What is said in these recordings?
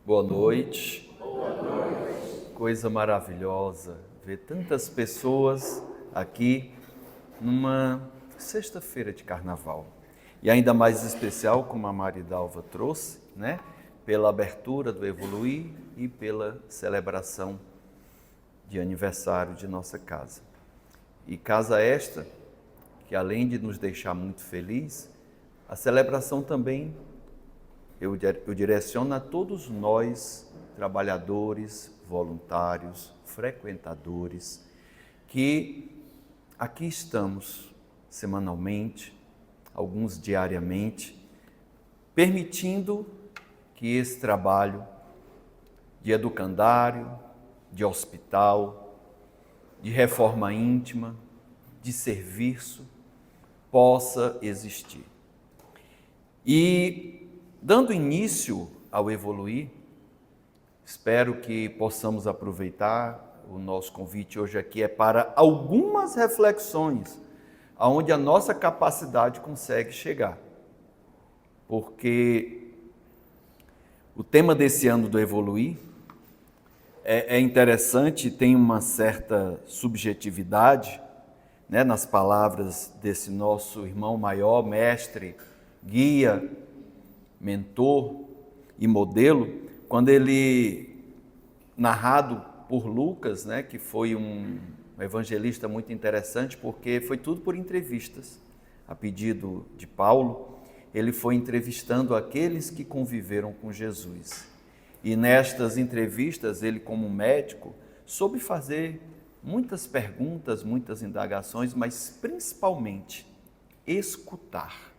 Boa noite. Coisa maravilhosa ver tantas pessoas aqui numa sexta-feira de carnaval. E ainda mais especial, como a Maridalva trouxe, né? Pela abertura do Evoluir e pela celebração de aniversário de nossa casa. E casa esta, que além de nos deixar muito felizes, a celebração também eu direciono a todos nós, trabalhadores, voluntários, frequentadores, que aqui estamos semanalmente, alguns diariamente, permitindo que esse trabalho de educandário, de hospital, de reforma íntima, de serviço, possa existir. E, dando início ao Evoluir, espero que possamos aproveitar. O nosso convite hoje aqui é para algumas reflexões, aonde a nossa capacidade consegue chegar. Porque o tema desse ano do Evoluir é interessante, tem uma certa subjetividade, né, nas palavras desse nosso irmão maior, mestre, guia, mentor e modelo, quando ele, narrado por Lucas, né, que foi um evangelista muito interessante, porque foi tudo por entrevistas. A pedido de Paulo, ele foi entrevistando aqueles que conviveram com Jesus. E nestas entrevistas, ele como médico, soube fazer muitas perguntas, muitas indagações, mas principalmente escutar.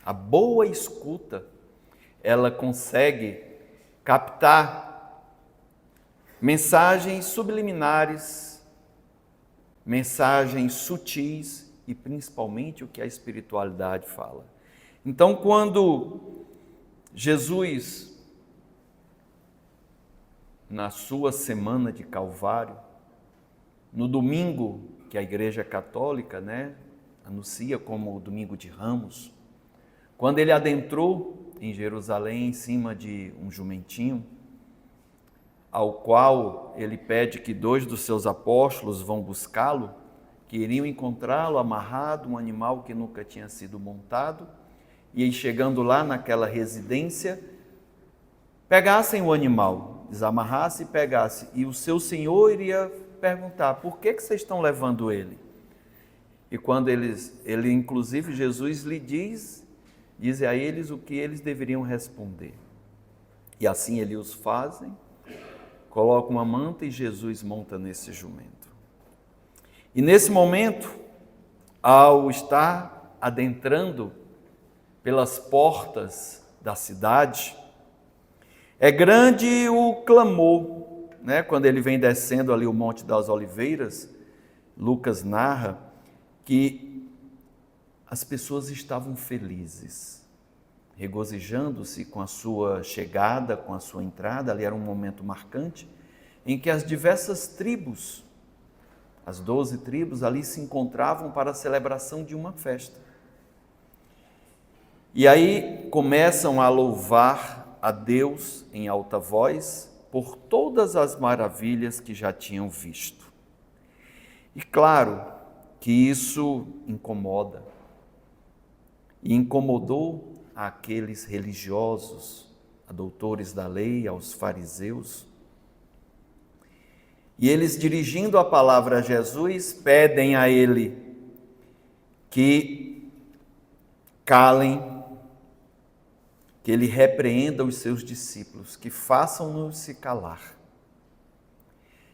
A boa escuta, ela consegue captar mensagens subliminares, mensagens sutis e principalmente o que a espiritualidade fala. Então, quando Jesus, na sua semana de Calvário, no domingo que a Igreja Católica, né, anuncia como o Domingo de Ramos, quando ele adentrou em Jerusalém em cima de um jumentinho, ao qual ele pede que 2 dos seus apóstolos vão buscá-lo, que iriam encontrá-lo amarrado, um animal que nunca tinha sido montado, e aí chegando lá naquela residência, pegassem o animal, desamarrassem e pegassem, e o seu senhor iria perguntar: por que vocês estão levando ele? E quando ele inclusive Jesus lhe diz a eles o que eles deveriam responder. E assim eles os fazem, colocam uma manta e Jesus monta nesse jumento. E nesse momento, ao estar adentrando pelas portas da cidade, é grande o clamor, né? Quando ele vem descendo ali o Monte das Oliveiras, Lucas narra que as pessoas estavam felizes, regozijando-se com a sua chegada, com a sua entrada. Ali era um momento marcante em que as diversas tribos, as 12 tribos, ali se encontravam para a celebração de uma festa. E aí começam a louvar a Deus em alta voz por todas as maravilhas que já tinham visto. E claro que isso incomoda. E incomodou àqueles religiosos, a doutores da lei, aos fariseus. E eles, dirigindo a palavra a Jesus, pedem a ele que calem, que ele repreenda os seus discípulos, que façam-nos se calar.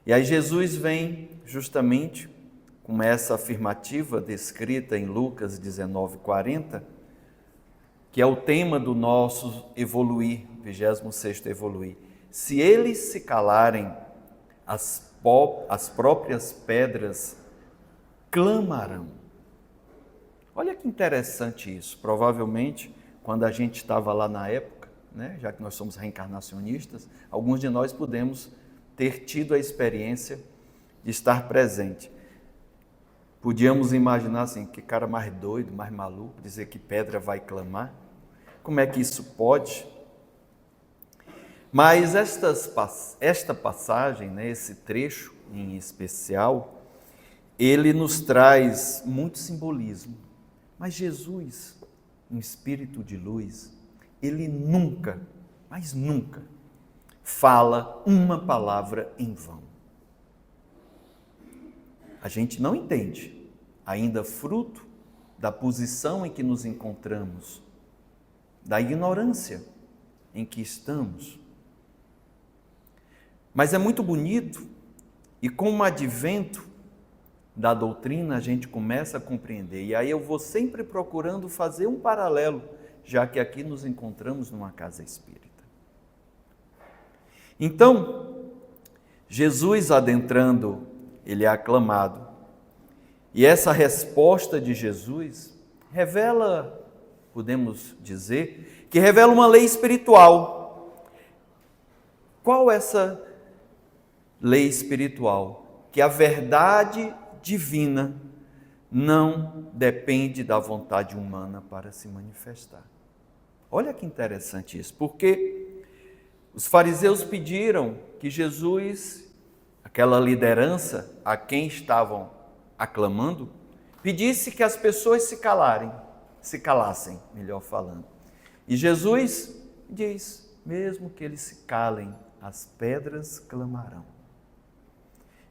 E aí Jesus vem justamente com essa afirmativa descrita em Lucas 19:40, que é o tema do nosso Evoluir, 26º Evoluir. Se eles se calarem, as próprias pedras clamarão. Olha que interessante isso. Provavelmente, quando a gente estava lá na época, né, já que nós somos reencarnacionistas, alguns de nós podemos ter tido a experiência de estar presente. Podíamos imaginar assim, que cara mais doido, mais maluco, dizer que pedra vai clamar. Como é que isso pode? Mas esta passagem, né, esse trecho em especial, ele nos traz muito simbolismo. Mas Jesus, um espírito de luz, ele nunca, mas nunca, fala uma palavra em vão. A gente não entende, ainda fruto da posição em que nos encontramos, da ignorância em que estamos. Mas é muito bonito e com o advento da doutrina a gente começa a compreender. E aí eu vou sempre procurando fazer um paralelo, já que aqui nos encontramos numa casa espírita. Então, Jesus adentrando, ele é aclamado. E essa resposta de Jesus revela, podemos dizer, que revela uma lei espiritual. Qual essa lei espiritual? Que a verdade divina não depende da vontade humana para se manifestar. Olha que interessante isso, porque os fariseus pediram que Jesus, aquela liderança a quem estavam aclamando, pedisse que as pessoas se calassem, melhor falando. E Jesus diz, mesmo que eles se calem, as pedras clamarão.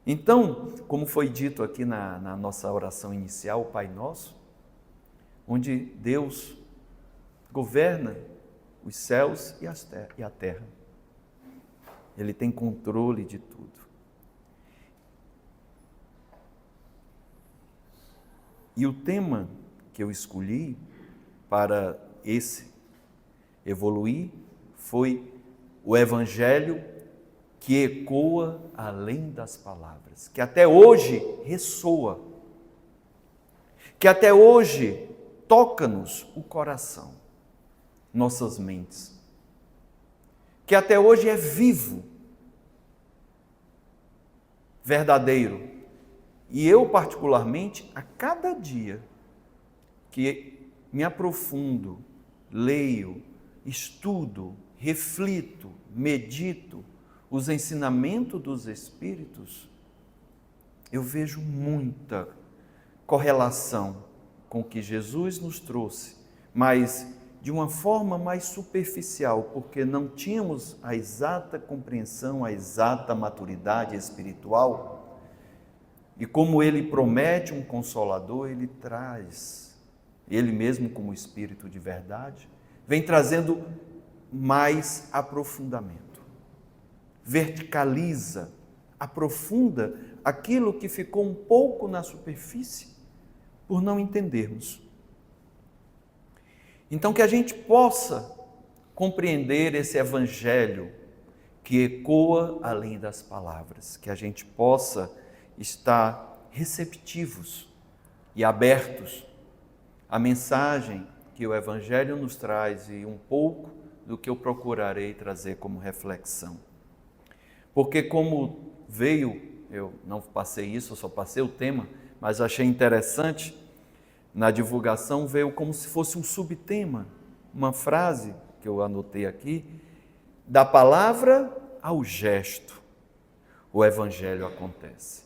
Então, como foi dito aqui na nossa oração inicial, o Pai Nosso, onde Deus governa os céus e a terra. Ele tem controle de tudo. E o tema que eu escolhi para esse evoluir foi o Evangelho que ecoa além das palavras, que até hoje ressoa, que até hoje toca-nos o coração, nossas mentes, que até hoje é vivo, verdadeiro. E eu, particularmente, a cada dia que me aprofundo, leio, estudo, reflito, medito os ensinamentos dos Espíritos, eu vejo muita correlação com o que Jesus nos trouxe, mas de uma forma mais superficial, porque não tínhamos a exata compreensão, a exata maturidade espiritual. E como ele promete um consolador, ele traz, ele mesmo como Espírito de verdade, vem trazendo mais aprofundamento. Verticaliza, aprofunda aquilo que ficou um pouco na superfície, por não entendermos. Então, que a gente possa compreender esse Evangelho que ecoa além das palavras, que a gente possa estar receptivos e abertos à mensagem que o Evangelho nos traz e um pouco do que eu procurarei trazer como reflexão. Porque como veio, eu não passei isso, eu só passei o tema, mas achei interessante, na divulgação veio como se fosse um subtema, uma frase que eu anotei aqui, da palavra ao gesto, o Evangelho acontece.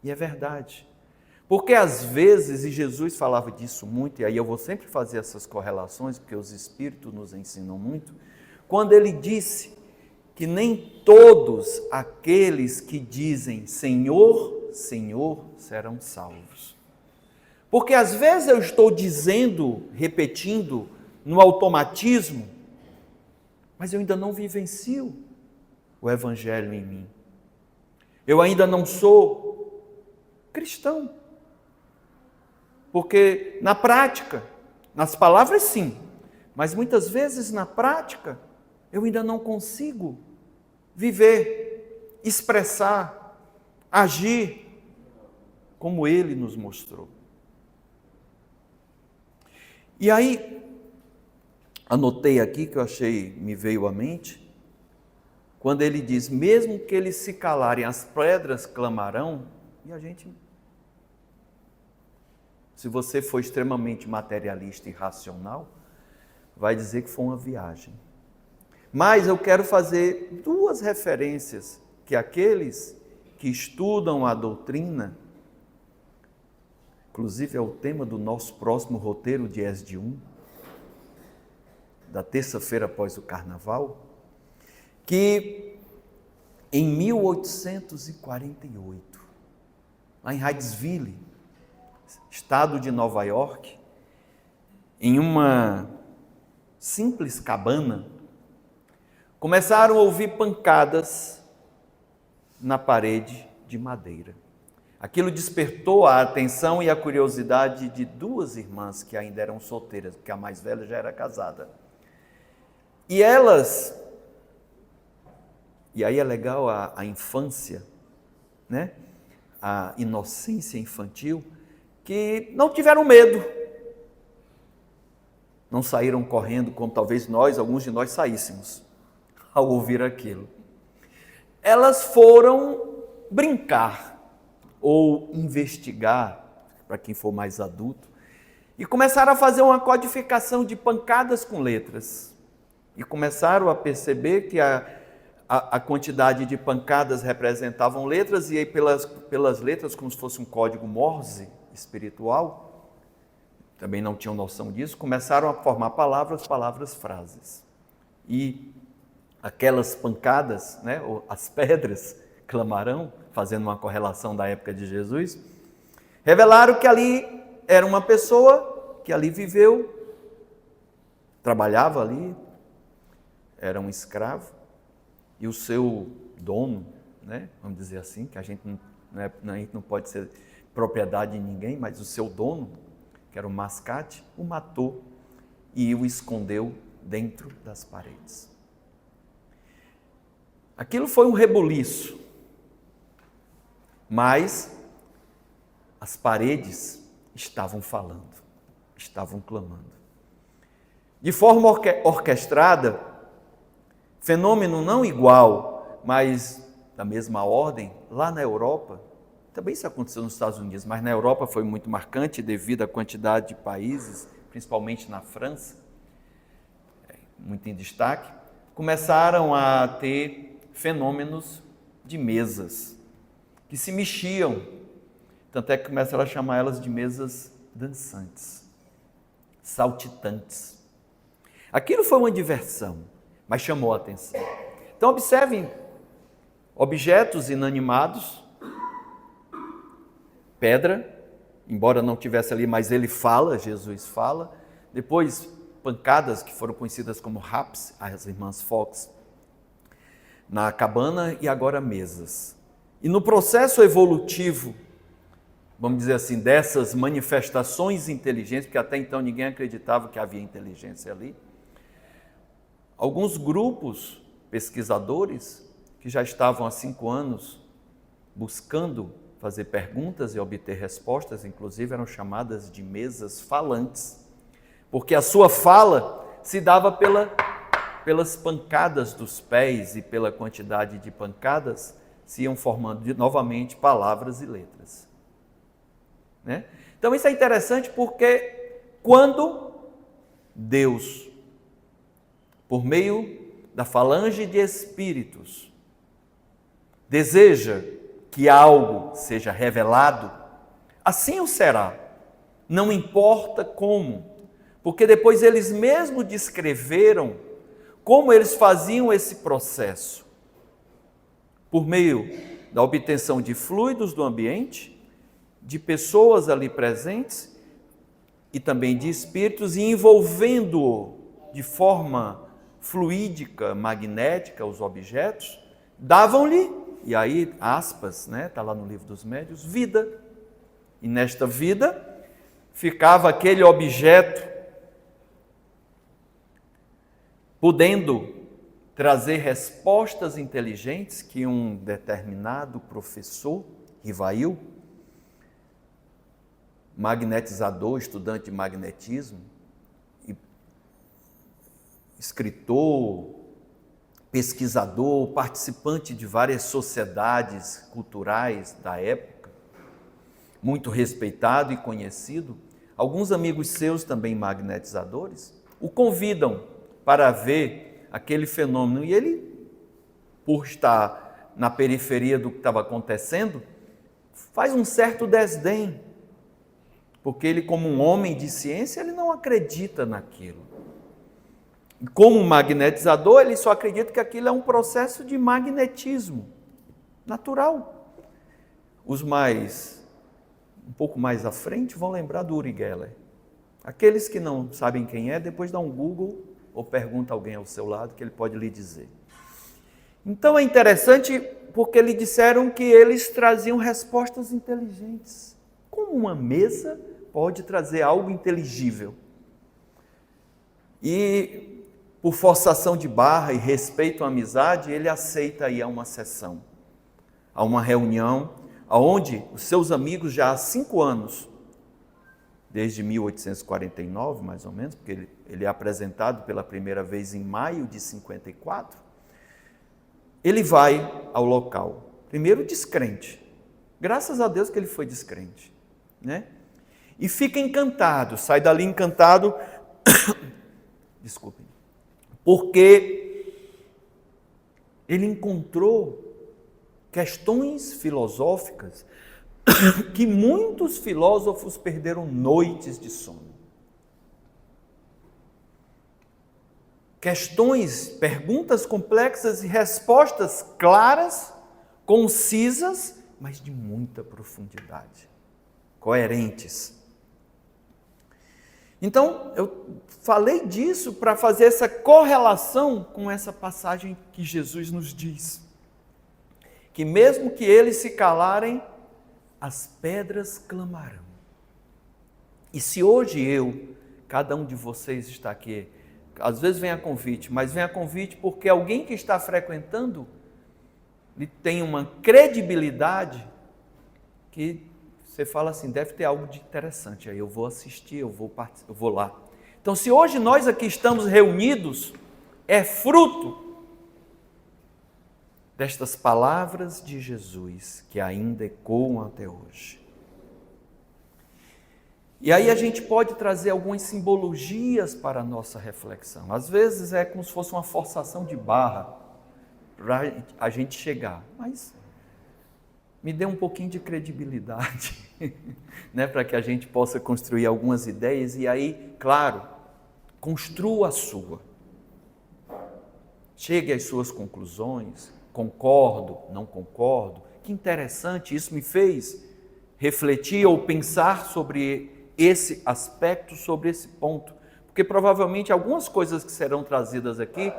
E é verdade. Porque às vezes, e Jesus falava disso muito, e aí eu vou sempre fazer essas correlações, porque os Espíritos nos ensinam muito, quando ele disse que nem todos aqueles que dizem Senhor, Senhor, serão salvos. Porque às vezes eu estou dizendo, repetindo, no automatismo, mas eu ainda não vivencio o Evangelho em mim. Eu ainda não sou cristão. Porque na prática, nas palavras sim, mas muitas vezes na prática, eu ainda não consigo viver, expressar, agir como Ele nos mostrou. E aí, anotei aqui que eu achei, me veio à mente, quando ele diz, mesmo que eles se calarem, as pedras clamarão, e a gente, se você for extremamente materialista e racional, vai dizer que foi uma viagem. Mas eu quero fazer duas referências que aqueles que estudam a doutrina, inclusive é o tema do nosso próximo roteiro de ESD1, da terça-feira após o Carnaval, que em 1848, lá em Hydesville, estado de Nova York, em uma simples cabana, começaram a ouvir pancadas na parede de madeira. Aquilo despertou a atenção e a curiosidade de duas irmãs que ainda eram solteiras, porque a mais velha já era casada. E elas, e aí é legal a infância, né? A inocência infantil, que não tiveram medo. Não saíram correndo como talvez alguns de nós saíssemos ao ouvir aquilo. Elas foram brincar ou investigar, para quem for mais adulto, e começaram a fazer uma codificação de pancadas com letras. E começaram a perceber que a quantidade de pancadas representavam letras, e aí pelas letras, como se fosse um código Morse espiritual, também não tinham noção disso, começaram a formar palavras, frases. E aquelas pancadas, né, as pedras, clamarão, fazendo uma correlação da época de Jesus, revelaram que ali era uma pessoa que ali viveu, trabalhava ali, era um escravo, e o seu dono, né, vamos dizer assim, que a gente não pode ser propriedade de ninguém, mas o seu dono, que era o mascate, o matou e o escondeu dentro das paredes. Aquilo foi um rebuliço, mas as paredes estavam falando, estavam clamando. De forma orquestrada, fenômeno não igual, mas da mesma ordem, lá na Europa, também isso aconteceu nos Estados Unidos, mas na Europa foi muito marcante devido à quantidade de países, principalmente na França, muito em destaque, começaram a ter fenômenos de mesas que se mexiam, tanto é que começaram a chamar elas de mesas dançantes, saltitantes. Aquilo foi uma diversão, mas chamou a atenção. Então observem, objetos inanimados, pedra, embora não tivesse ali, mas ele fala, Jesus fala. Depois, pancadas que foram conhecidas como raps, as irmãs Fox, na cabana, e agora mesas. E no processo evolutivo, vamos dizer assim, dessas manifestações inteligentes, porque até então ninguém acreditava que havia inteligência ali, alguns grupos pesquisadores que já estavam há 5 anos buscando fazer perguntas e obter respostas, inclusive eram chamadas de mesas falantes, porque a sua fala se dava pelas pancadas dos pés, e pela quantidade de pancadas se iam formando novamente palavras e letras. Né? Então isso é interessante porque quando Deus, por meio da falange de espíritos, deseja que algo seja revelado, assim o será, não importa como, porque depois eles mesmos descreveram como eles faziam esse processo, por meio da obtenção de fluidos do ambiente, de pessoas ali presentes e também de espíritos, e envolvendo de forma fluídica, magnética os objetos, davam-lhe, e aí, aspas, né, está lá no Livro dos Médiuns, vida. E nesta vida ficava aquele objeto podendo trazer respostas inteligentes que um determinado professor, Rivail, magnetizador, estudante de magnetismo, escritor, pesquisador, participante de várias sociedades culturais da época, muito respeitado e conhecido, alguns amigos seus também magnetizadores, o convidam para ver aquele fenômeno. E ele, por estar na periferia do que estava acontecendo, faz um certo desdém, porque ele, como um homem de ciência, ele não acredita naquilo. Como magnetizador, ele só acredita que aquilo é um processo de magnetismo natural. Os um pouco mais à frente, vão lembrar do Uri Geller. Aqueles que não sabem quem é, depois dá um Google ou pergunta a alguém ao seu lado que ele pode lhe dizer. Então é interessante porque lhe disseram que eles traziam respostas inteligentes. Como uma mesa pode trazer algo inteligível? E por forçação de barra e respeito à amizade, ele aceita ir a uma sessão, a uma reunião, onde os seus amigos já há 5 anos, desde 1849 mais ou menos, porque ele é apresentado pela primeira vez em maio de 54, ele vai ao local, primeiro descrente, graças a Deus que ele foi descrente, né? E fica encantado, sai dali encantado, desculpem, porque ele encontrou questões filosóficas que muitos filósofos perderam noites de sono. Questões, perguntas complexas e respostas claras, concisas, mas de muita profundidade, coerentes. Então, eu falei disso para fazer essa correlação com essa passagem que Jesus nos diz. Que mesmo que eles se calarem, as pedras clamarão. E se hoje cada um de vocês está aqui, às vezes vem a convite, mas vem a convite porque alguém que está frequentando, ele tem uma credibilidade que você fala assim, deve ter algo de interessante, aí eu vou assistir, eu vou lá. Então, se hoje nós aqui estamos reunidos, é fruto destas palavras de Jesus que ainda ecoam até hoje. E aí a gente pode trazer algumas simbologias para a nossa reflexão. Às vezes é como se fosse uma forçação de barra para a gente chegar, mas me dê um pouquinho de credibilidade, né, para que a gente possa construir algumas ideias e aí, claro, construa a sua. Chegue às suas conclusões, concordo, não concordo. Que interessante, isso me fez refletir ou pensar sobre esse aspecto, sobre esse ponto. Porque provavelmente algumas coisas que serão trazidas aqui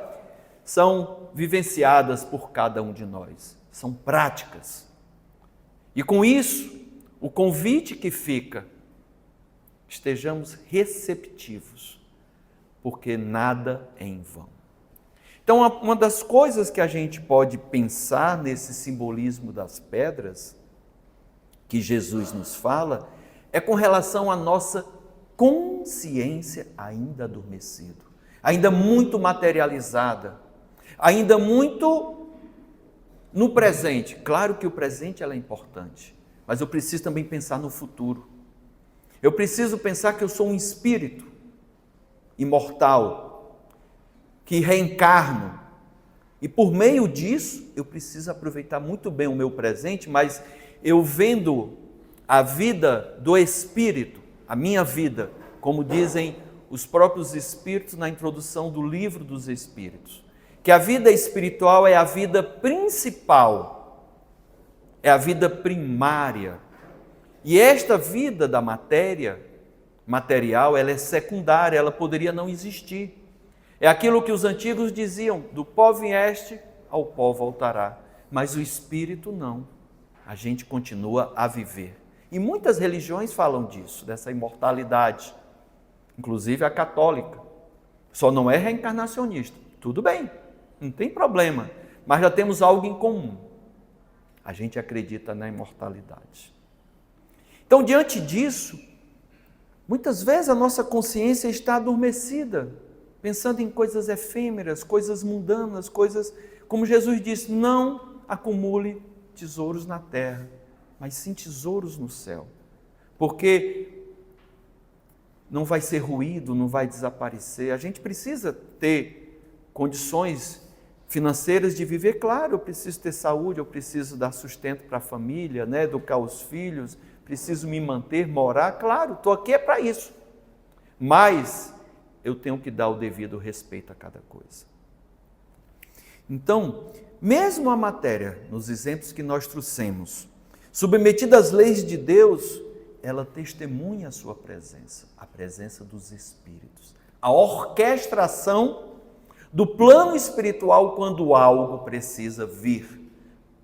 são vivenciadas por cada um de nós, são práticas. E com isso, o convite que fica, estejamos receptivos, porque nada é em vão. Então, uma das coisas que a gente pode pensar nesse simbolismo das pedras, que Jesus nos fala, é com relação à nossa consciência ainda adormecida, ainda muito materializada, ainda muito no presente. Claro que o presente é importante, mas eu preciso também pensar no futuro. Eu preciso pensar que eu sou um espírito imortal, que reencarno, e por meio disso eu preciso aproveitar muito bem o meu presente, mas eu vendo a vida do espírito, a minha vida, como dizem os próprios espíritos na introdução do livro dos espíritos, que a vida espiritual é a vida principal, é a vida primária. E esta vida da material, ela é secundária, ela poderia não existir. É aquilo que os antigos diziam, do pó vieste, ao pó voltará. Mas o espírito não, a gente continua a viver. E muitas religiões falam disso, dessa imortalidade, inclusive a católica. Só não é reencarnacionista, tudo bem. Não tem problema, mas já temos algo em comum. A gente acredita na imortalidade. Então, diante disso, muitas vezes a nossa consciência está adormecida, pensando em coisas efêmeras, coisas mundanas, coisas, como Jesus disse, não acumule tesouros na terra, mas sim tesouros no céu. Porque não vai ser ruído, não vai desaparecer. A gente precisa ter condições financeiras de viver. Claro, eu preciso ter saúde, eu preciso dar sustento para a família, né? Educar os filhos, preciso me manter, morar. Claro, estou aqui é para isso. Mas eu tenho que dar o devido respeito a cada coisa. Então, mesmo a matéria, nos exemplos que nós trouxemos, submetida às leis de Deus, ela testemunha a sua presença, a presença dos Espíritos, a orquestração do plano espiritual quando algo precisa vir,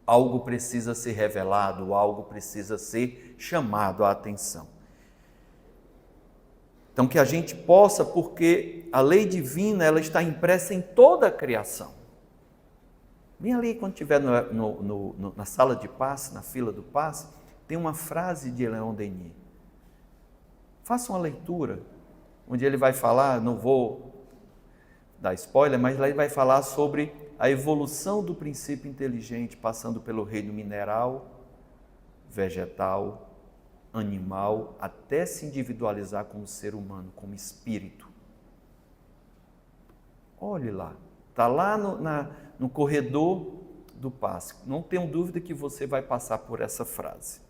algo precisa ser revelado, algo precisa ser chamado à atenção. Então que a gente possa, porque a lei divina ela está impressa em toda a criação. Bem ali, quando estiver na sala de passe, na fila do passe, tem uma frase de Leon Denis. Faça uma leitura, onde ele vai falar, não vou dar spoiler, mas lá ele vai falar sobre a evolução do princípio inteligente, passando pelo reino mineral, vegetal, animal, até se individualizar como ser humano, como espírito. Olhe lá, está lá no corredor do passe. Não tenho dúvida que você vai passar por essa frase.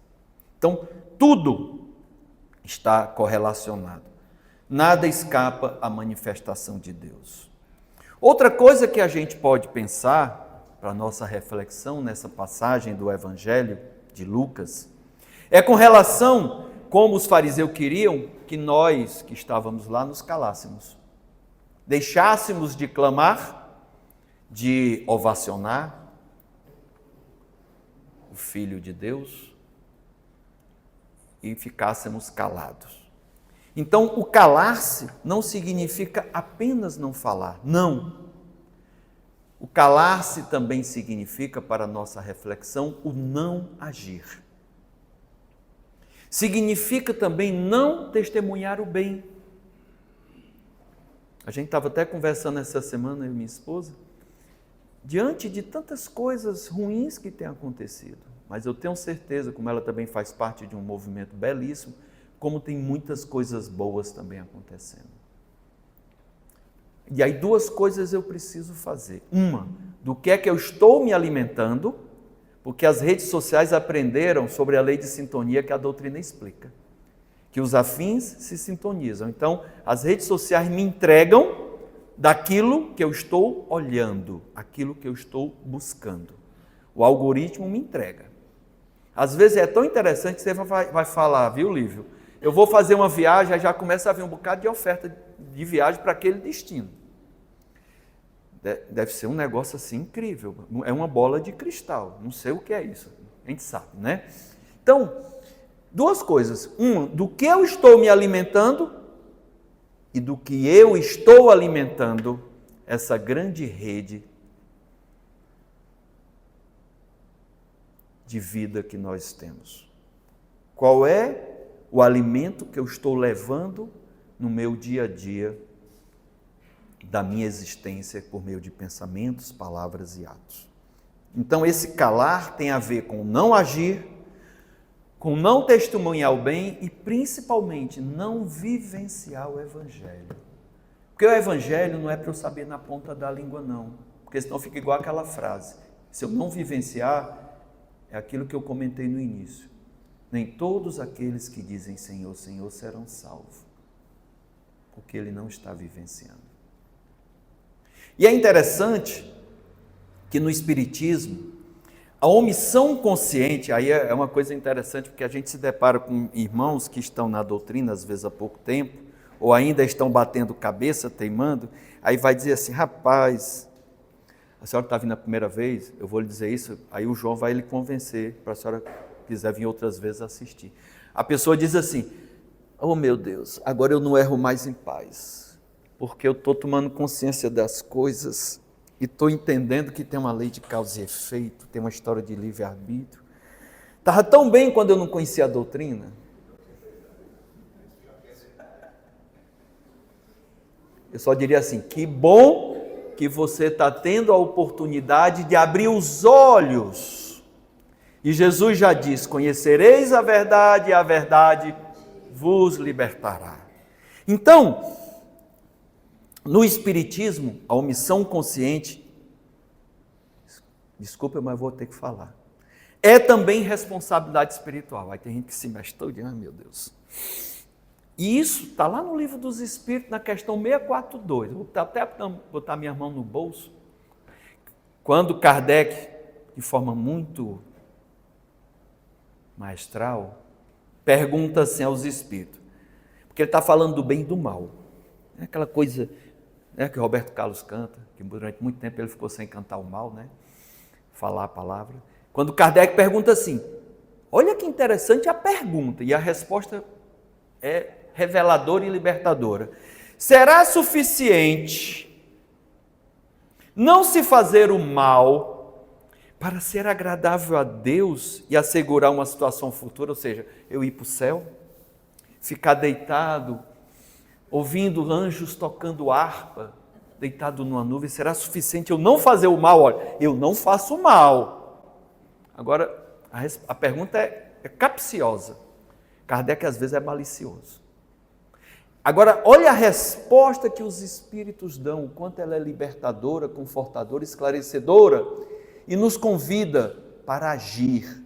Então, tudo está correlacionado. Nada escapa à manifestação de Deus. Outra coisa que a gente pode pensar, para a nossa reflexão nessa passagem do Evangelho de Lucas, é com relação, como os fariseus queriam, que nós que estávamos lá nos calássemos. Deixássemos de clamar, de ovacionar o Filho de Deus e ficássemos calados. Então, o calar-se não significa apenas não falar, não. O calar-se também significa, para a nossa reflexão, o não agir. Significa também não testemunhar o bem. A gente estava até conversando essa semana, eu e minha esposa, diante de tantas coisas ruins que têm acontecido, mas eu tenho certeza, como ela também faz parte de um movimento belíssimo, como tem muitas coisas boas também acontecendo. E aí duas coisas eu preciso fazer. Uma, do que é que eu estou me alimentando, porque as redes sociais aprenderam sobre a lei de sintonia que a doutrina explica, que os afins se sintonizam. Então, as redes sociais me entregam daquilo que eu estou olhando, aquilo que eu estou buscando. O algoritmo me entrega. Às vezes é tão interessante que você vai falar, viu, Lívio? Eu vou fazer uma viagem, aí já começa a vir um bocado de oferta de viagem para aquele destino. Deve ser um negócio assim incrível. É uma bola de cristal. Não sei o que é isso. A gente sabe, né? Então, duas coisas. Uma, do que eu estou me alimentando e do que eu estou alimentando essa grande rede de vida que nós temos. Qual é o alimento que eu estou levando no meu dia a dia da minha existência por meio de pensamentos, palavras e atos? Então esse calar tem a ver com não agir, com não testemunhar o bem e principalmente não vivenciar o Evangelho. Porque o Evangelho não é para eu saber na ponta da língua não, porque senão fica igual aquela frase, se eu não vivenciar, é aquilo que eu comentei no início. Nem todos aqueles que dizem Senhor, Senhor serão salvos, porque ele não está vivenciando. E é interessante que no Espiritismo, a omissão consciente, aí é uma coisa interessante, porque a gente se depara com irmãos que estão na doutrina, às vezes há pouco tempo, ou ainda estão batendo cabeça, teimando, aí vai dizer assim, rapaz, a senhora está vindo a primeira vez, eu vou lhe dizer isso, aí o João vai lhe convencer para a senhora quiser vir outras vezes assistir. A pessoa diz assim, oh meu Deus, agora eu não erro mais em paz, porque eu estou tomando consciência das coisas e estou entendendo que tem uma lei de causa e efeito, tem uma história de livre-arbítrio. Estava tão bem quando eu não conhecia a doutrina. Eu só diria assim, que bom que você está tendo a oportunidade de abrir os olhos. E Jesus já diz, conhecereis a verdade e a verdade vos libertará. Então, No Espiritismo, a omissão consciente, desculpa, mas vou ter que falar, é também responsabilidade espiritual. Aí tem gente que se mexe todo dia, meu Deus. E isso está lá no Livro dos Espíritos, na questão 642. Vou até botar minha mão no bolso. Quando Kardec, de forma muito maestral, pergunta assim aos espíritos, porque ele está falando do bem e do mal. É aquela coisa, né, que o Roberto Carlos canta, que durante muito tempo ele ficou sem cantar o mal, né? Falar a palavra. Quando Kardec pergunta assim, olha que interessante a pergunta, e a resposta é reveladora e libertadora. Será suficiente não se fazer o mal para ser agradável a Deus e assegurar uma situação futura, ou seja, eu ir para o céu, ficar deitado, ouvindo anjos tocando harpa, deitado numa nuvem, será suficiente eu não fazer o mal? Olha, eu não faço o mal. Agora, a pergunta é capciosa. Kardec às vezes é malicioso. Agora, olha a resposta que os espíritos dão, o quanto ela é libertadora, confortadora, esclarecedora, e nos convida para agir,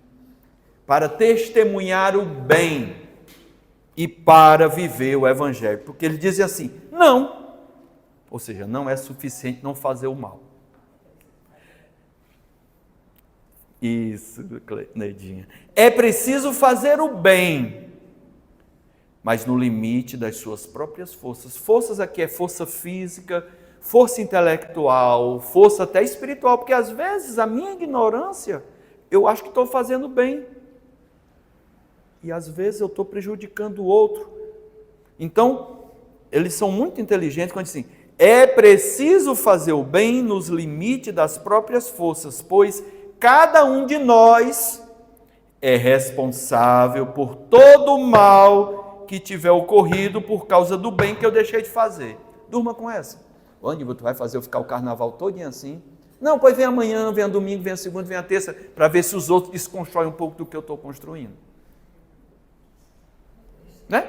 para testemunhar o bem e para viver o Evangelho. Porque eles dizem assim, não, ou seja, não é suficiente não fazer o mal. Isso, Neidinha. É preciso fazer o bem, mas no limite das suas próprias forças. Forças aqui é força física, força intelectual, força até espiritual, porque às vezes a minha ignorância, eu acho que estou fazendo bem. E às vezes eu estou prejudicando o outro. Então, eles são muito inteligentes quando dizem, é preciso fazer o bem nos limites das próprias forças, pois cada um de nós é responsável por todo o mal que tiver ocorrido por causa do bem que eu deixei de fazer. Durma com essa. Onde tu vai fazer eu ficar o carnaval todinho assim? Não, pois vem amanhã, vem a domingo, vem a segunda, vem a terça, para ver se os outros desconstroem um pouco do que eu estou construindo. Né?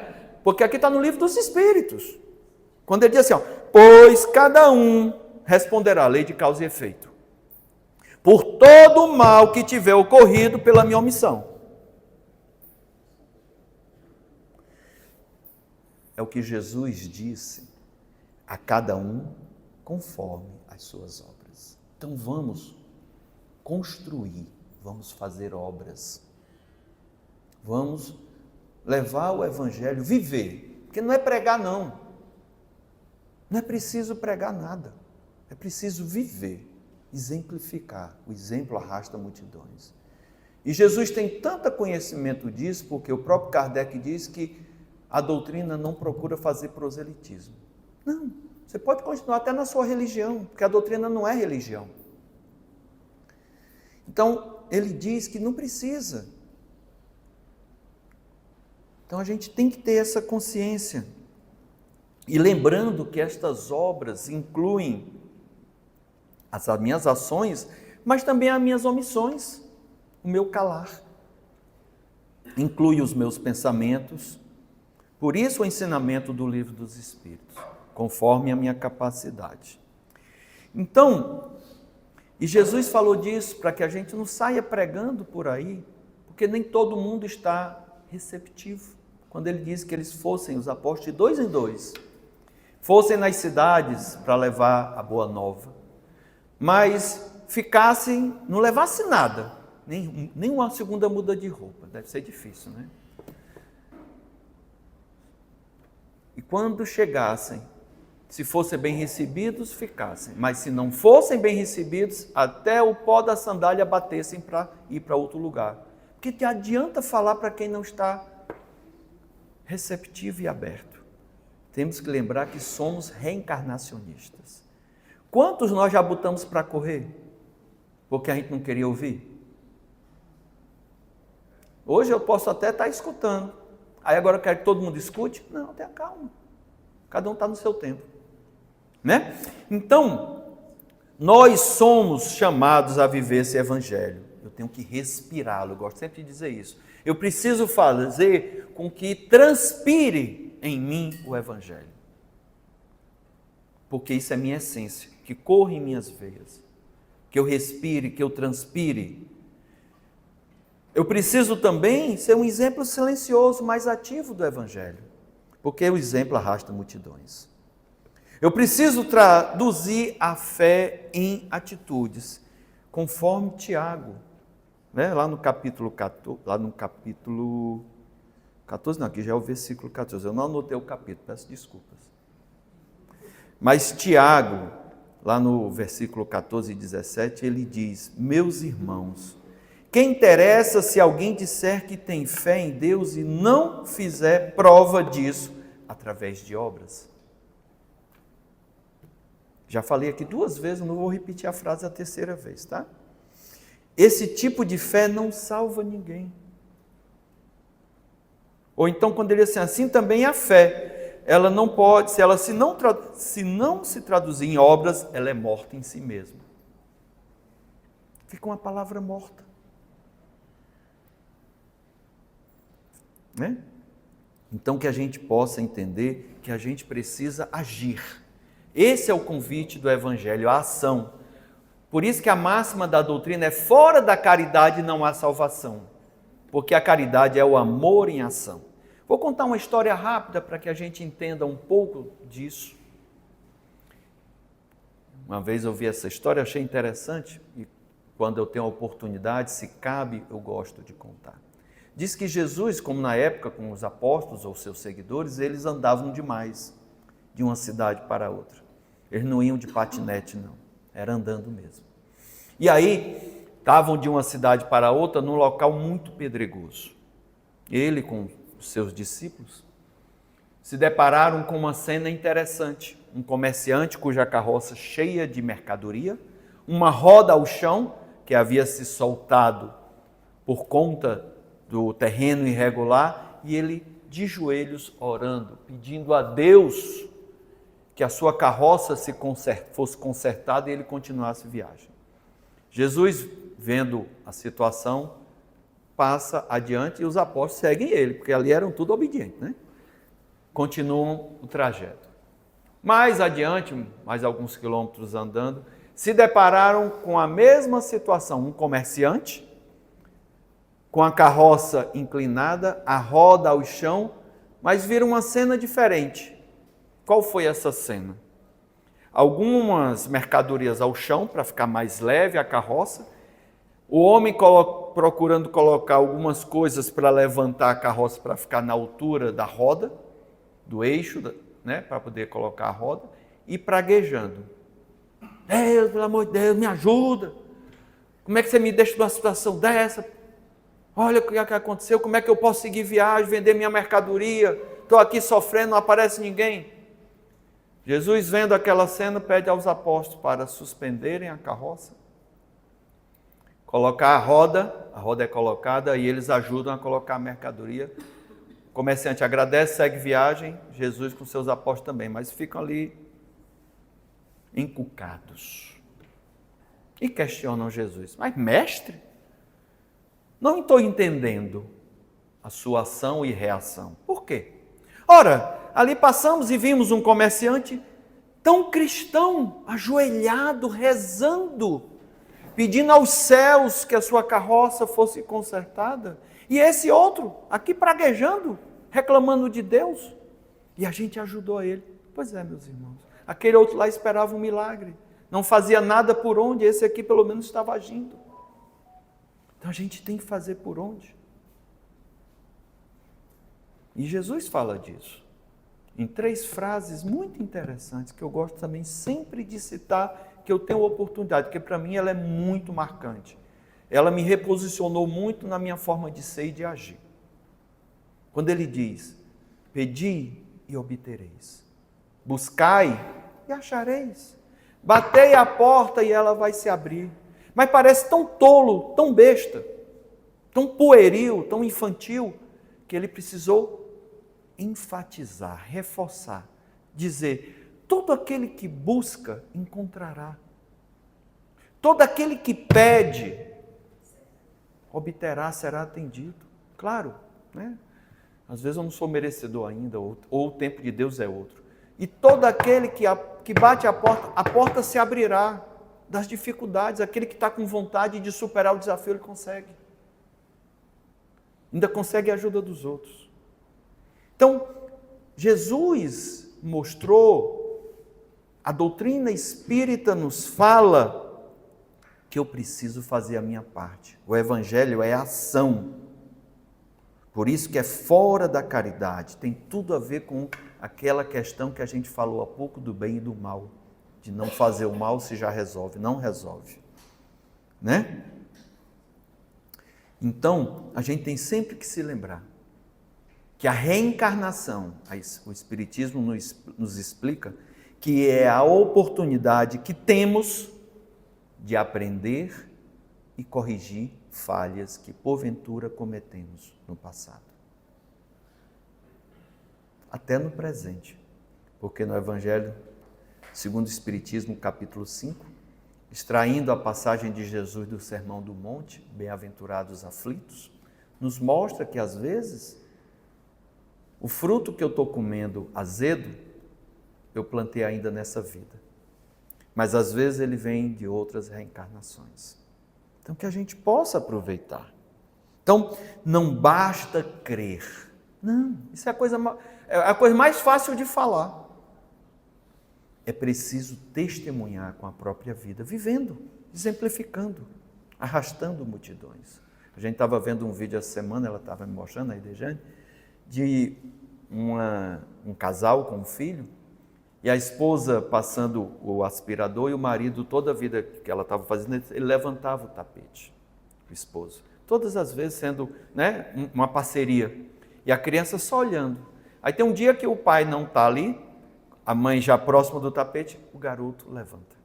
Porque aqui está no Livro dos Espíritos. Quando ele diz assim, ó, pois cada um responderá, lei de causa e efeito, por todo o mal que tiver ocorrido pela minha omissão. É o que Jesus disse a cada um conforme as suas obras. Então vamos construir, vamos fazer obras, vamos levar o Evangelho, viver, porque não é pregar não é preciso pregar nada, é preciso viver, exemplificar, o exemplo arrasta multidões. E Jesus tem tanto conhecimento disso, porque o próprio Kardec diz que a doutrina não procura fazer proselitismo. Não, você pode continuar até na sua religião, porque a doutrina não é religião. Então, ele diz que não precisa. Então, a gente tem que ter essa consciência. E lembrando que estas obras incluem as minhas ações, mas também as minhas omissões, o meu calar. Inclui os meus pensamentos. Por isso o ensinamento do Livro dos Espíritos, conforme a minha capacidade. Então, e Jesus falou disso para que a gente não saia pregando por aí, porque nem todo mundo está receptivo. Quando ele diz que eles fossem, os apóstolos, de 2 em 2, fossem nas cidades para levar a boa nova, mas ficassem, não levassem nada, nem uma segunda muda de roupa, deve ser difícil, né? E quando chegassem, se fossem bem recebidos, ficassem, mas se não fossem bem recebidos, até o pó da sandália batessem para ir para outro lugar. Porque te adianta falar para quem não está receptivo e aberto. Temos que lembrar que somos reencarnacionistas. Quantos nós já botamos para correr? Porque a gente não queria ouvir? Hoje eu posso até estar escutando. Aí agora eu quero que todo mundo escute? Não, tenha calma. Cada um está no seu tempo. Né? Então, nós somos chamados a viver esse Evangelho. Eu tenho que respirá-lo, eu gosto sempre de dizer isso. Eu preciso fazer com que transpire em mim o Evangelho. porque isso é minha essência, que corre em minhas veias, que eu respire, que eu transpire. Eu preciso também ser um exemplo silencioso, mais ativo do Evangelho, porque o exemplo arrasta multidões. Eu preciso traduzir a fé em atitudes, conforme Tiago, né? Lá no capítulo 14, não, aqui já é o versículo 14, eu não anotei o capítulo, peço desculpas. Mas Tiago, lá no versículo 14 e 17, ele diz: meus irmãos, que interessa se alguém disser que tem fé em Deus e não fizer prova disso através de obras? Já falei aqui 2 vezes, não vou repetir a frase a 3ª vez, tá? Esse tipo de fé não salva ninguém. Ou então, quando ele diz assim também a fé, ela não pode, se ela se não se traduzir em obras, ela é morta em si mesma. Fica uma palavra morta. Né? Então, que a gente possa entender que a gente precisa agir. Esse é o convite do Evangelho, a ação. Por isso que a máxima da doutrina é: fora da caridade não há salvação, porque a caridade é o amor em ação. Vou contar uma história rápida para que a gente entenda um pouco disso. Uma vez eu vi essa história, achei interessante, e quando eu tenho a oportunidade, se cabe, eu gosto de contar. Diz que Jesus, como na época com os apóstolos ou seus seguidores, eles andavam demais de uma cidade para outra. Eles não iam de patinete, não. Era andando mesmo. E aí, estavam de uma cidade para outra num local muito pedregoso. Ele, com os seus discípulos, se depararam com uma cena interessante. Um comerciante cuja carroça cheia de mercadoria, uma roda ao chão, que havia se soltado por conta do terreno irregular, e ele de joelhos orando, pedindo a Deus que a sua carroça fosse consertada e ele continuasse a viagem. Jesus, vendo a situação, passa adiante e os apóstolos seguem ele, porque ali eram tudo obedientes, né? Continuam o trajeto. Mais adiante, mais alguns quilômetros andando, se depararam com a mesma situação, um comerciante com a carroça inclinada, a roda ao chão, mas viram uma cena diferente. Qual foi essa cena? Algumas mercadorias ao chão para ficar mais leve a carroça, o homem procurando colocar algumas coisas para levantar a carroça para ficar na altura da roda, do eixo, né, para poder colocar a roda, e praguejando. Deus, pelo amor de Deus, me ajuda. Como é que você me deixa numa situação dessa? Olha o que aconteceu, como é que eu posso seguir viagem, vender minha mercadoria? Estou aqui sofrendo, não aparece ninguém. Jesus, vendo aquela cena, pede aos apóstolos para suspenderem a carroça, colocar a roda é colocada e eles ajudam a colocar a mercadoria. O comerciante agradece, segue viagem, Jesus com seus apóstolos também, mas ficam ali encucados e questionam Jesus. Mas mestre, não estou entendendo a sua ação e reação. Por quê? Ora, ali passamos e vimos um comerciante tão cristão, ajoelhado, rezando, pedindo aos céus que a sua carroça fosse consertada. E esse outro, aqui praguejando, reclamando de Deus. E a gente ajudou ele. Pois é, meus irmãos. Aquele outro lá esperava um milagre. Não fazia nada por onde, esse aqui pelo menos estava agindo. Então a gente tem que fazer por onde. E Jesus fala disso em 3 frases muito interessantes, que eu gosto também sempre de citar, que eu tenho oportunidade, porque para mim ela é muito marcante. Ela me reposicionou muito na minha forma de ser e de agir. Quando ele diz: pedi e obtereis, buscai e achareis, batei a porta e ela vai se abrir. Mas parece tão tolo, tão besta, tão pueril, tão infantil, que ele precisou enfatizar, reforçar, dizer: todo aquele que busca, encontrará. Todo aquele que pede, obterá, será atendido. Claro, né? Às vezes eu não sou merecedor ainda, ou o tempo de Deus é outro. E todo aquele que que bate a porta se abrirá das dificuldades. Aquele que está com vontade de superar o desafio, ele consegue. Ainda consegue a ajuda dos outros. Então, Jesus mostrou, a doutrina espírita nos fala que eu preciso fazer a minha parte. O evangelho é ação. Por isso que é fora da caridade. Tem tudo a ver com aquela questão que a gente falou há pouco do bem e do mal. De não fazer o mal se já resolve. Não resolve. Né? Então, a gente tem sempre que se lembrar que a reencarnação, o Espiritismo nos explica, que é a oportunidade que temos de aprender e corrigir falhas que porventura cometemos no passado. Até no presente. Porque no Evangelho, segundo o Espiritismo, capítulo 5, extraindo a passagem de Jesus do Sermão do Monte, bem-aventurados os aflitos, nos mostra que às vezes o fruto que eu estou comendo azedo, eu plantei ainda nessa vida. Mas às vezes ele vem de outras reencarnações. Então que a gente possa aproveitar. Então não basta crer. Não, isso é a coisa mais fácil de falar. É preciso testemunhar com a própria vida, vivendo, exemplificando, arrastando multidões. A gente estava vendo um vídeo essa semana, ela estava me mostrando, a Idejane, de um casal com um filho, e a esposa passando o aspirador e o marido, toda a vida que ela estava fazendo, ele levantava o tapete, o esposo. Todas as vezes sendo, né, uma parceria. E a criança só olhando. Aí tem um dia que o pai não está ali, a mãe já próxima do tapete, o garoto levanta.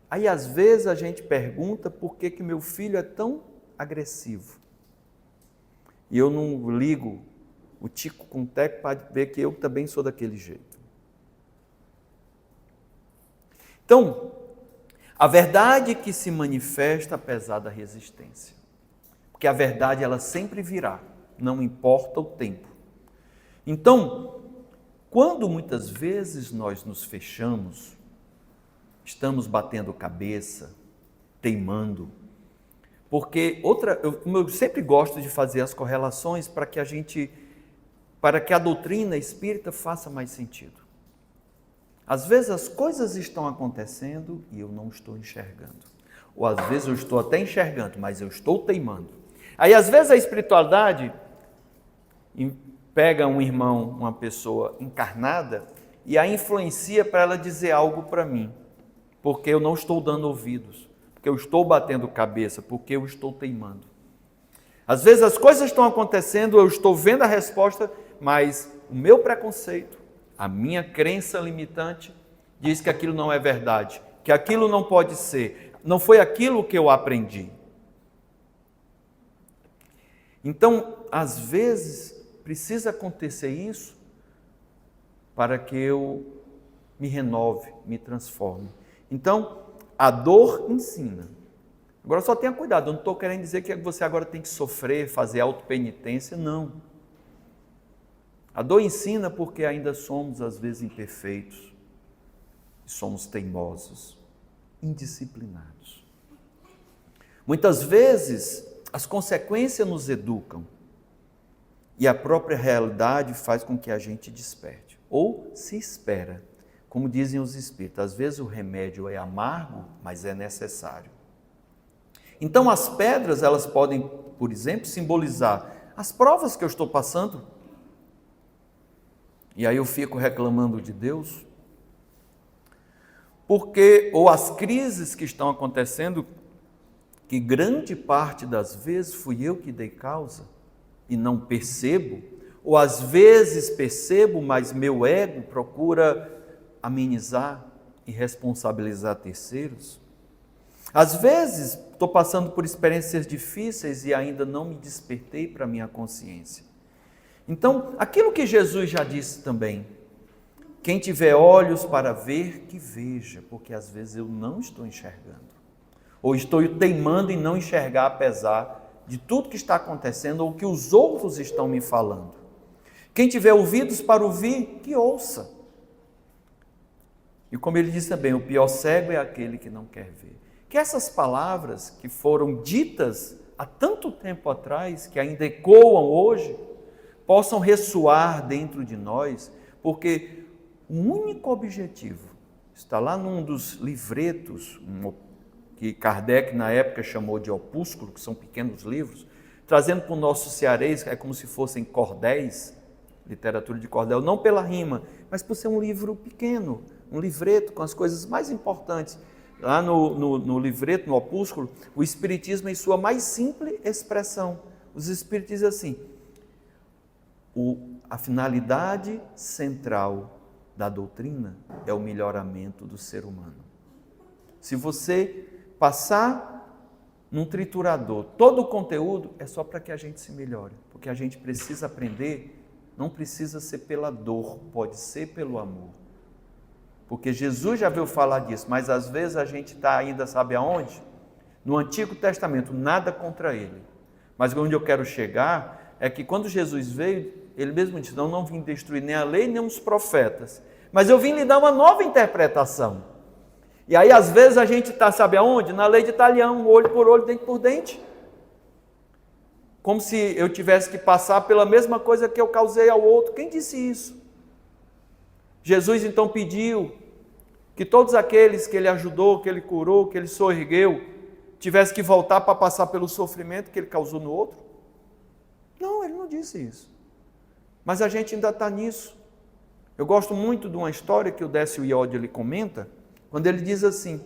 Aí às vezes a gente pergunta por que meu filho é tão agressivo. E eu não ligo o tico com o teco para ver que eu também sou daquele jeito. Então, a verdade que se manifesta apesar da resistência. Porque a verdade ela sempre virá, não importa o tempo. Então, quando muitas vezes nós nos fechamos, estamos batendo cabeça, teimando, porque eu sempre gosto de fazer as correlações para que a doutrina espírita faça mais sentido. Às vezes as coisas estão acontecendo e eu não estou enxergando. Ou às vezes eu estou até enxergando, mas eu estou teimando. Aí às vezes a espiritualidade pega um irmão, uma pessoa encarnada e a influencia para ela dizer algo para mim, porque eu não estou dando ouvidos. Porque eu estou batendo cabeça, porque eu estou teimando. Às vezes as coisas estão acontecendo, eu estou vendo a resposta, mas o meu preconceito, a minha crença limitante, diz que aquilo não é verdade, que aquilo não pode ser, não foi aquilo que eu aprendi. Então, às vezes, precisa acontecer isso para que eu me renove, me transforme. Então, a dor ensina. Agora só tenha cuidado, eu não estou querendo dizer que você agora tem que sofrer, fazer autopenitência, não. A dor ensina porque ainda somos às vezes imperfeitos, somos teimosos, indisciplinados. Muitas vezes as consequências nos educam e a própria realidade faz com que a gente desperte, ou se espera. Como dizem os espíritos, às vezes o remédio é amargo, mas é necessário. Então as pedras, elas podem, por exemplo, simbolizar as provas que eu estou passando. E aí eu fico reclamando de Deus. Ou as crises que estão acontecendo, que grande parte das vezes fui eu que dei causa e não percebo. Ou às vezes percebo, mas meu ego procura amenizar e responsabilizar terceiros. Às vezes, estou passando por experiências difíceis e ainda não me despertei para a minha consciência. Então, aquilo que Jesus já disse também, quem tiver olhos para ver, que veja, porque às vezes eu não estou enxergando. Ou estou teimando em não enxergar apesar de tudo que está acontecendo ou que os outros estão me falando. Quem tiver ouvidos para ouvir, que ouça. E como ele diz também, o pior cego é aquele que não quer ver. Que essas palavras que foram ditas há tanto tempo atrás, que ainda ecoam hoje, possam ressoar dentro de nós, porque o único objetivo está lá num dos livretos que Kardec na época chamou de opúsculo, que são pequenos livros, trazendo para o nosso cearês, é como se fossem cordéis, literatura de cordel, não pela rima, mas por ser um livro pequeno, um livreto com as coisas mais importantes. Lá no livreto, no opúsculo, o Espiritismo em sua mais simples expressão. Os Espíritos dizem assim, a finalidade central da doutrina é o melhoramento do ser humano. Se você passar num triturador todo o conteúdo, é só para que a gente se melhore, porque a gente precisa aprender, não precisa ser pela dor, pode ser pelo amor. Porque Jesus já veio falar disso, mas às vezes a gente está ainda, sabe aonde? No Antigo Testamento, nada contra ele. Mas onde eu quero chegar é que quando Jesus veio, ele mesmo disse, não vim destruir nem a lei, nem os profetas, mas eu vim lhe dar uma nova interpretação. E aí às vezes a gente está, sabe aonde? Na lei de Talião, olho por olho, dente por dente. Como se eu tivesse que passar pela mesma coisa que eu causei ao outro. Quem disse isso? Jesus então pediu que todos aqueles que ele ajudou, que ele curou, que ele soergueu, tivesse que voltar para passar pelo sofrimento que ele causou no outro? Não, ele não disse isso. Mas a gente ainda está nisso. Eu gosto muito de uma história que o Décio Iode ele comenta, quando ele diz assim,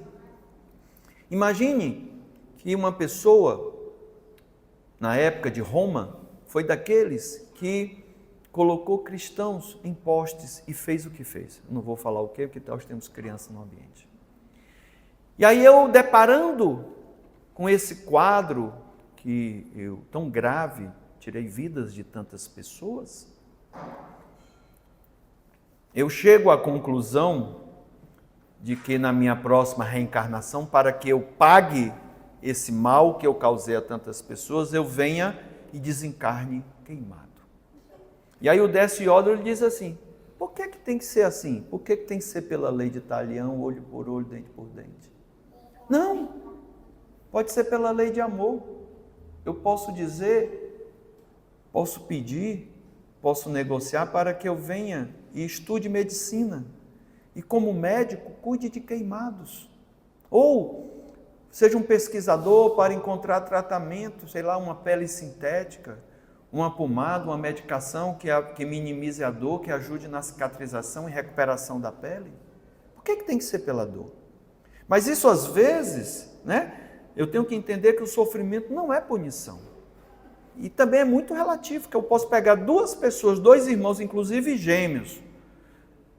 imagine que uma pessoa, na época de Roma, foi daqueles que colocou cristãos em postes e fez o que fez. Eu não vou falar o quê, porque nós temos crianças no ambiente. E aí eu, deparando com esse quadro que eu, tão grave, tirei vidas de tantas pessoas, eu chego à conclusão de que na minha próxima reencarnação, para que eu pague esse mal que eu causei a tantas pessoas, eu venha e desencarne queimado. E aí o Décio Iode diz assim, por que tem que ser assim? Por que tem que ser pela lei de Talião, olho por olho, dente por dente? Não, pode ser pela lei de amor. Eu posso dizer, posso pedir, posso negociar para que eu venha e estude medicina. E como médico, cuide de queimados. Ou seja um pesquisador para encontrar tratamento, sei lá, uma pele sintética, uma pomada, uma medicação que minimize a dor, que ajude na cicatrização e recuperação da pele. Por que tem que ser pela dor? Mas isso às vezes, eu tenho que entender que o sofrimento não é punição. E também é muito relativo, que eu posso pegar duas pessoas, dois irmãos, inclusive gêmeos,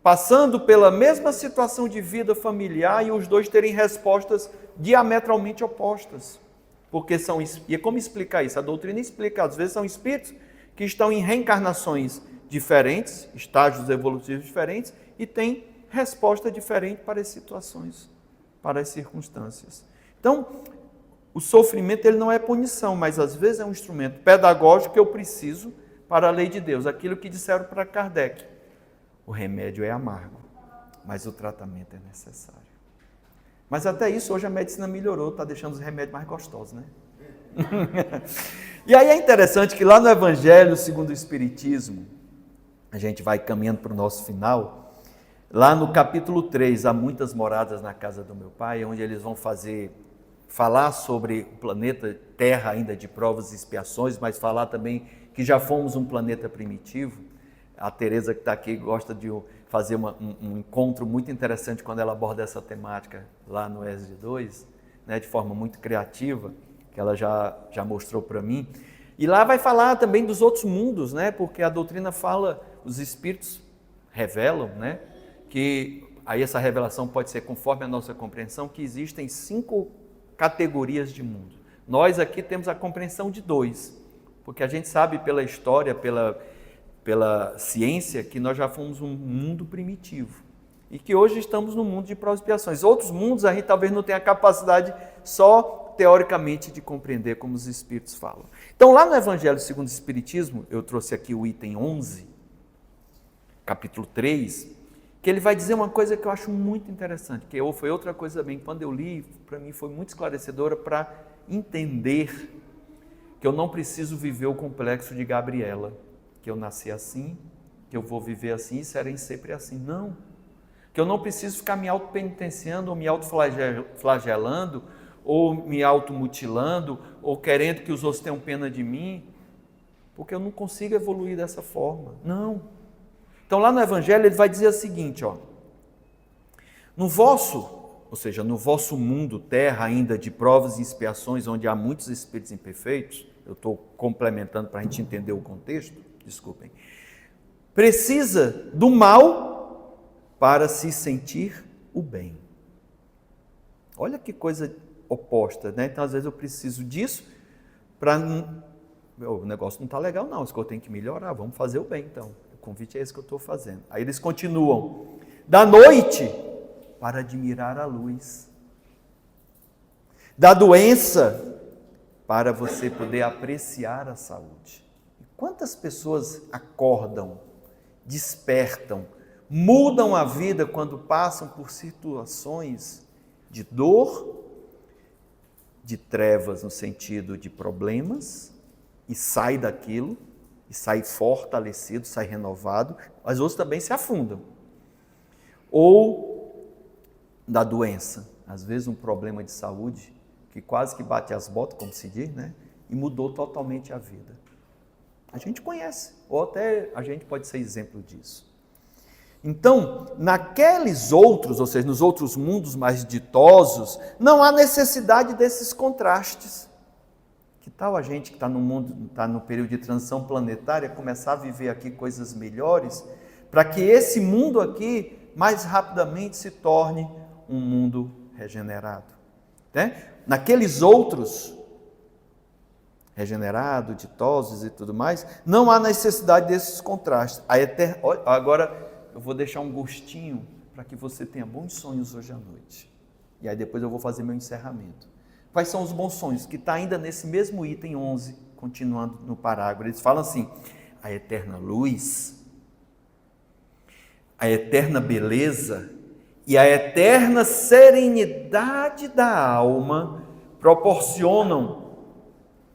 passando pela mesma situação de vida familiar e os dois terem respostas diametralmente opostas. Porque e como explicar isso? A doutrina explica, às vezes são espíritos que estão em reencarnações diferentes, estágios evolutivos diferentes, e têm resposta diferente para as situações, para as circunstâncias. Então, o sofrimento ele não é punição, mas às vezes é um instrumento pedagógico que eu preciso para a lei de Deus. Aquilo que disseram para Kardec. O remédio é amargo, mas o tratamento é necessário. Mas até isso, hoje a medicina melhorou, está deixando os remédios mais gostosos, né? E aí é interessante que lá no Evangelho segundo o Espiritismo, a gente vai caminhando para o nosso final, lá no capítulo 3, há muitas moradas na casa do meu pai, onde eles vão falar sobre o planeta Terra ainda de provas e expiações, mas falar também que já fomos um planeta primitivo. A Tereza que está aqui gosta de fazer um encontro muito interessante quando ela aborda essa temática lá no ESD 2, de forma muito criativa, que ela já mostrou para mim. E lá vai falar também dos outros mundos, porque a doutrina fala, os espíritos revelam, que aí essa revelação pode ser conforme a nossa compreensão, que existem 5 categorias de mundo. Nós aqui temos a compreensão de 2, porque a gente sabe pela história, pela ciência, que nós já fomos um mundo primitivo e que hoje estamos no mundo de provas e expiações. Outros mundos a gente talvez não tenha a capacidade só teoricamente de compreender como os espíritos falam. Então lá no Evangelho segundo o Espiritismo, eu trouxe aqui o item 11, capítulo 3, que ele vai dizer uma coisa que eu acho muito interessante, que foi outra coisa também, quando eu li, para mim foi muito esclarecedora para entender que eu não preciso viver o complexo de Gabriela, que eu nasci assim, que eu vou viver assim e serei sempre assim. Não. Que eu não preciso ficar me autopenitenciando ou me autoflagelando ou me automutilando ou querendo que os outros tenham pena de mim, porque eu não consigo evoluir dessa forma. Não. Então lá no Evangelho ele vai dizer o seguinte, ó, no vosso mundo, terra ainda de provas e expiações, onde há muitos espíritos imperfeitos, eu estou complementando para a gente entender o contexto, desculpem, precisa do mal para se sentir o bem. Olha que coisa oposta, né? Então às vezes eu preciso disso para... O negócio não está legal não, isso que eu tenho que melhorar, vamos fazer o bem então. O convite é esse que eu estou fazendo. Aí eles continuam, da noite para admirar a luz, da doença para você poder apreciar a saúde. Quantas pessoas acordam, despertam, mudam a vida quando passam por situações de dor, de trevas no sentido de problemas, e sai daquilo, e sai fortalecido, sai renovado, mas outros também se afundam. Ou da doença, às vezes um problema de saúde, que quase que bate as botas, como se diz, né? E mudou totalmente a vida. A gente conhece, ou até a gente pode ser exemplo disso. Então, naqueles outros, ou seja, nos outros mundos mais ditosos, não há necessidade desses contrastes. Que tal a gente que está no mundo, está no período de transição planetária, começar a viver aqui coisas melhores, para que esse mundo aqui mais rapidamente se torne um mundo regenerado, né? Naqueles outros, regenerados, ditosos e tudo mais, não há necessidade desses contrastes. Agora eu vou deixar um gostinho para que você tenha bons sonhos hoje à noite. E aí depois eu vou fazer meu encerramento. Quais são os bons sonhos? Que está ainda nesse mesmo item 11, continuando no parágrafo. Eles falam assim, a eterna luz, a eterna beleza e a eterna serenidade da alma proporcionam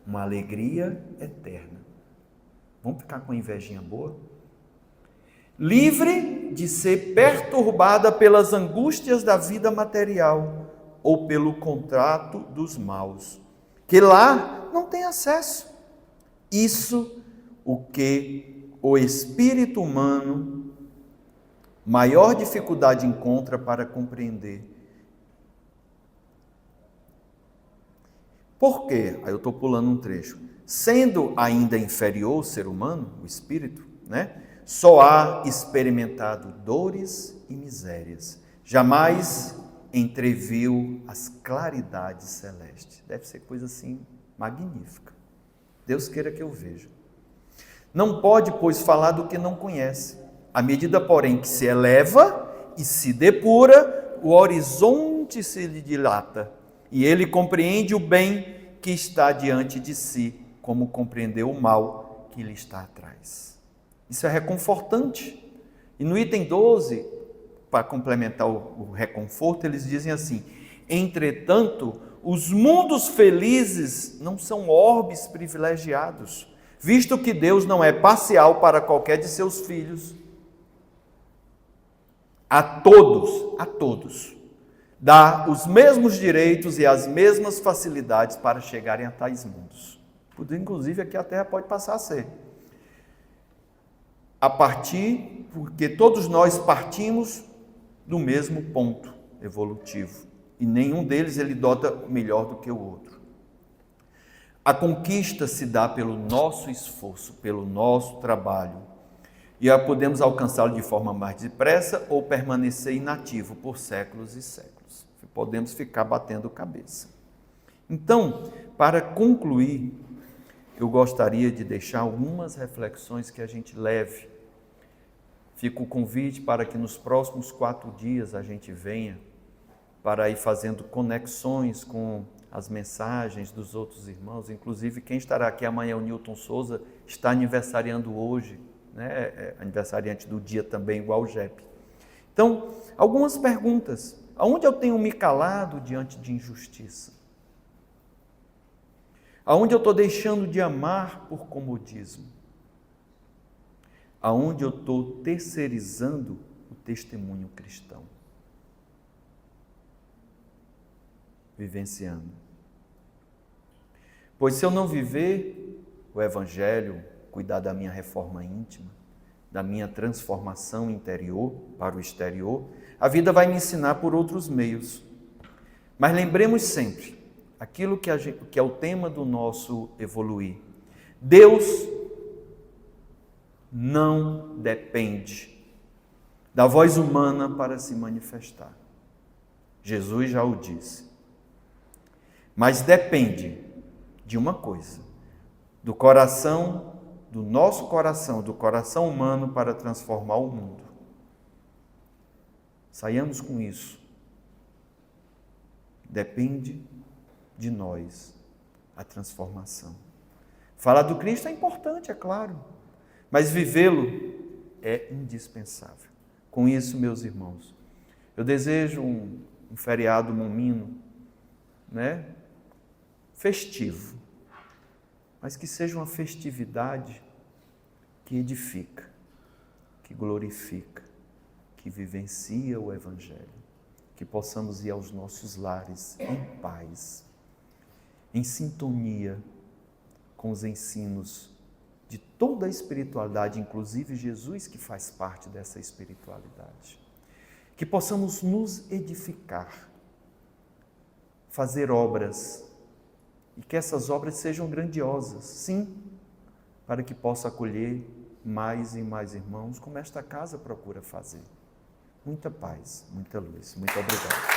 uma alegria eterna. Vamos ficar com invejinha boa? Livre de ser perturbada pelas angústias da vida material ou pelo contrato dos maus, que lá não tem acesso. Isso o que o espírito humano maior dificuldade encontra para compreender. Por quê? Aí eu estou pulando um trecho. Sendo ainda inferior o ser humano, o espírito, né? Só há experimentado dores e misérias. Jamais entreviu as claridades celestes. Deve ser coisa assim magnífica. Deus queira que eu veja. Não pode, pois, falar do que não conhece. À medida, porém, que se eleva e se depura, o horizonte se lhe dilata e ele compreende o bem que está diante de si, como compreendeu o mal que lhe está atrás. Isso é reconfortante. E no item 12, para complementar o reconforto, eles dizem assim, entretanto, os mundos felizes não são orbes privilegiados, visto que Deus não é parcial para qualquer de seus filhos. A todos, dá os mesmos direitos e as mesmas facilidades para chegarem a tais mundos. Inclusive, aqui a Terra pode passar a ser. Porque todos nós partimos do mesmo ponto evolutivo. E nenhum deles ele dota melhor do que o outro. A conquista se dá pelo nosso esforço, pelo nosso trabalho. E podemos alcançá-lo de forma mais depressa ou permanecer inativo por séculos e séculos. Podemos ficar batendo cabeça. Então, para concluir, eu gostaria de deixar algumas reflexões que a gente leve. Fica o convite para que nos próximos 4 dias a gente venha para ir fazendo conexões com as mensagens dos outros irmãos. Inclusive, quem estará aqui amanhã, o Newton Souza, está aniversariando hoje, né? É aniversariante do dia também, igual o Jepe. Então, algumas perguntas. Aonde eu tenho me calado diante de injustiça? Aonde eu estou deixando de amar por comodismo? Aonde eu estou terceirizando o testemunho cristão? Vivenciando. Pois se eu não viver o Evangelho, cuidar da minha reforma íntima, da minha transformação interior para o exterior, a vida vai me ensinar por outros meios. Mas lembremos sempre, aquilo que é o tema do nosso evoluir. Deus não depende da voz humana para se manifestar. Jesus já o disse. Mas depende de uma coisa, do coração, do nosso coração, do coração humano para transformar o mundo. Saiamos com isso. Depende de nós a transformação. Falar do Cristo é importante, é claro, mas vivê-lo é indispensável. Com isso, meus irmãos, eu desejo um feriado momino, festivo, mas que seja uma festividade que edifica, que glorifica, que vivencia o Evangelho, que possamos ir aos nossos lares em paz, em sintonia com os ensinos de toda a espiritualidade, inclusive Jesus que faz parte dessa espiritualidade. Que possamos nos edificar, fazer obras, e que essas obras sejam grandiosas, sim, para que possa acolher mais e mais irmãos, como esta casa procura fazer. Muita paz, muita luz. Muito obrigado.